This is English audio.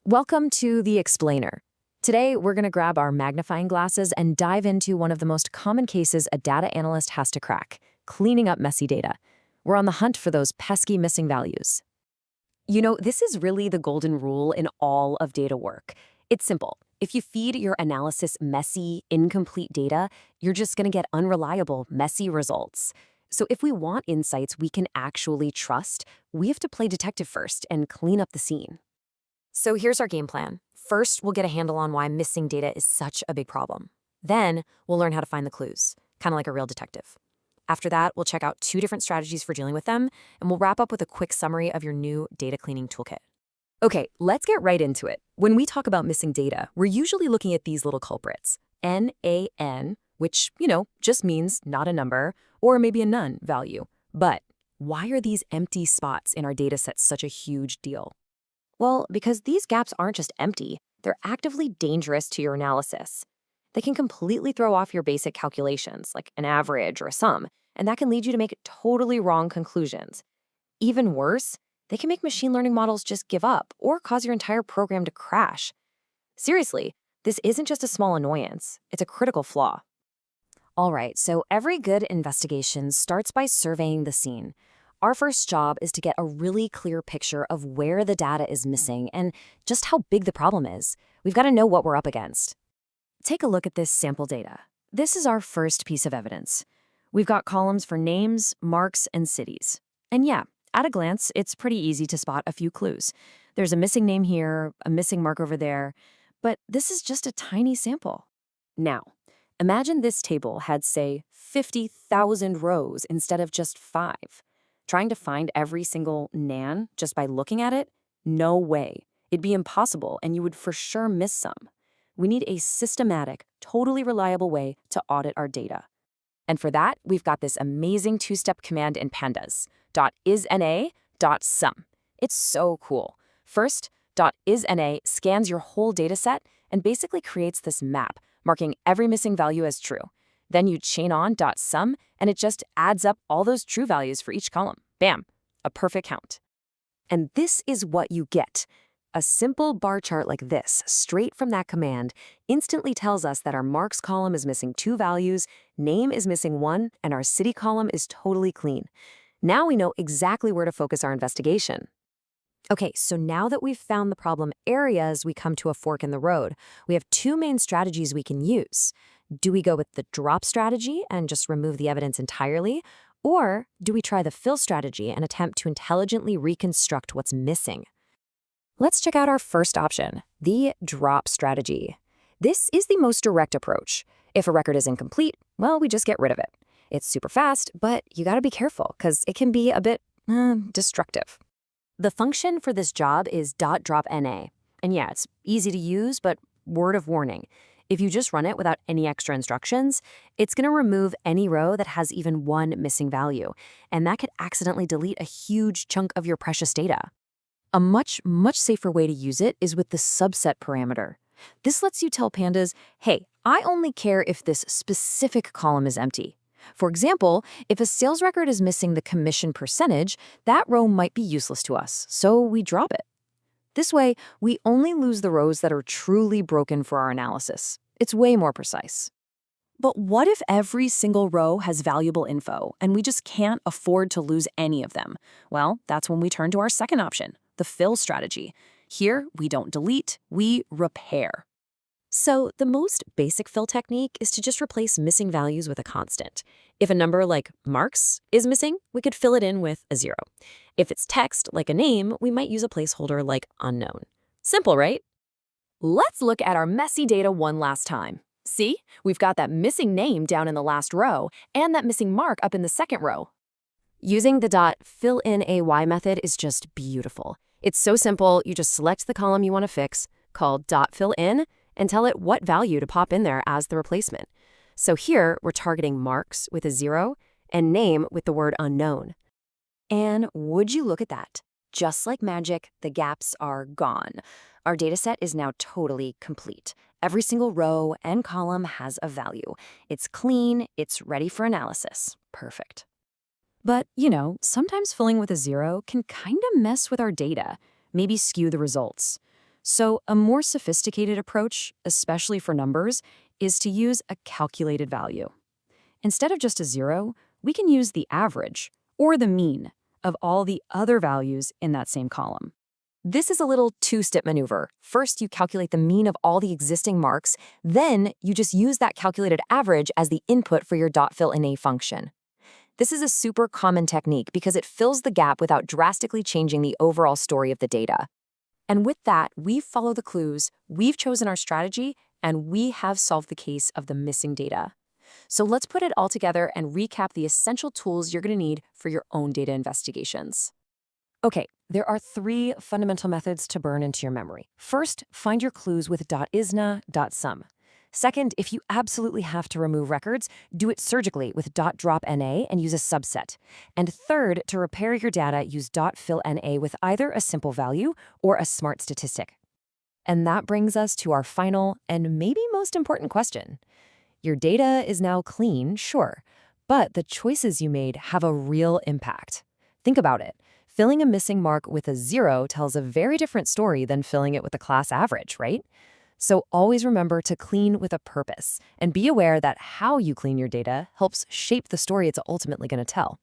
Welcome to The Explainer. Today, we're going to grab our magnifying glasses and dive into one of the most common cases a data analyst has to crack, cleaning up messy data. We're on the hunt for those pesky missing values. This is really the golden rule in all of data work. It's simple. If you feed your analysis messy, incomplete data, you're just going to get unreliable, messy results. So if we want insights we can actually trust, we have to play detective first and clean up the scene. So here's our game plan. First, we'll get a handle on why missing data is such a big problem. Then, we'll learn how to find the clues, kind of like a real detective. After that, we'll check out 2 different strategies for dealing with them, and we'll wrap up with a quick summary of your new data cleaning toolkit. Okay, let's get right into it. When we talk about missing data, we're usually looking at these little culprits. NaN, which, just means not a number, or maybe a none value. But why are these empty spots in our data set such a huge deal? Well, because these gaps aren't just empty, they're actively dangerous to your analysis. They can completely throw off your basic calculations, like an average or a sum, and that can lead you to make totally wrong conclusions. Even worse, they can make machine learning models just give up or cause your entire program to crash. Seriously, this isn't just a small annoyance, it's a critical flaw. All right, so every good investigation starts by surveying the scene. Our first job is to get a really clear picture of where the data is missing and just how big the problem is. We've got to know what we're up against. Take a look at this sample data. This is our first piece of evidence. We've got columns for names, marks, and cities. And yeah, at a glance, it's pretty easy to spot a few clues. There's a missing name here, a missing mark over there, but this is just a tiny sample. Now, imagine this table had, say, 50,000 rows instead of just 5. Trying to find every single NaN just by looking at it? No way. It'd be impossible, and you would for sure miss some. We need a systematic, totally reliable way to audit our data. And for that, we've got this amazing 2-step command in Pandas, .isNA.sum. It's so cool. First, .isNA scans your whole data set and basically creates this map, marking every missing value as true. Then you chain on .sum, and it just adds up all those true values for each column. Bam, a perfect count. And this is what you get. A simple bar chart like this, straight from that command, instantly tells us that our marks column is missing 2 values, name is missing 1, and our city column is totally clean. Now we know exactly where to focus our investigation. Okay, so now that we've found the problem areas, we come to a fork in the road. We have 2 main strategies we can use. Do we go with the drop strategy and just remove the evidence entirely? Or do we try the fill strategy and attempt to intelligently reconstruct what's missing? Let's check out our first option, the drop strategy. This is the most direct approach. If a record is incomplete, well, we just get rid of it. It's super fast, but you gotta be careful because it can be a bit destructive. The function for this job is .dropNA. And yeah, it's easy to use, but word of warning. If you just run it without any extra instructions, it's going to remove any row that has even 1 missing value, and that could accidentally delete a huge chunk of your precious data. A much safer way to use it is with the subset parameter. This lets you tell Pandas, hey, I only care if this specific column is empty. For example, if a sales record is missing the commission percentage, that row might be useless to us, so we drop it. This way, we only lose the rows that are truly broken for our analysis. It's way more precise. But what if every single row has valuable info, and we just can't afford to lose any of them? Well, that's when we turn to our second option, the fill strategy. Here, we don't delete, we repair. So the most basic fill technique is to just replace missing values with a constant. If a number like marks is missing, we could fill it in with a 0. If it's text, like a name, we might use a placeholder like unknown. Simple, right? Let's look at our messy data one last time. See, we've got that missing name down in the last row and that missing mark up in the second row. Using the .fillinAy method is just beautiful. It's so simple, you just select the column you want to fix, called .fillin, and tell it what value to pop in there as the replacement. So here, we're targeting marks with a 0 and name with the word unknown. And would you look at that? Just like magic, the gaps are gone. Our dataset is now totally complete. Every single row and column has a value. It's clean, it's ready for analysis. Perfect. But, sometimes filling with a 0 can kind of mess with our data, maybe skew the results. So a more sophisticated approach, especially for numbers, is to use a calculated value. Instead of just a zero, we can use the average, or the mean, of all the other values in that same column. This is a little two-step maneuver. First, you calculate the mean of all the existing marks, then you just use that calculated average as the input for your .fillinA function. This is a super common technique because it fills the gap without drastically changing the overall story of the data. And with that, we've followed the clues, we've chosen our strategy, and we have solved the case of the missing data. So let's put it all together and recap the essential tools you're going to need for your own data investigations. Okay, there are 3 fundamental methods to burn into your memory. First, find your clues with .isna, .sum. Second, if you absolutely have to remove records, do it surgically with .dropNA and use a subset. And third, to repair your data, use .fillNA with either a simple value or a smart statistic. And that brings us to our final and maybe most important question. Your data is now clean, sure, but the choices you made have a real impact. Think about it. Filling a missing mark with a 0 tells a very different story than filling it with a class average, right? So always remember to clean with a purpose, and be aware that how you clean your data helps shape the story it's ultimately going to tell.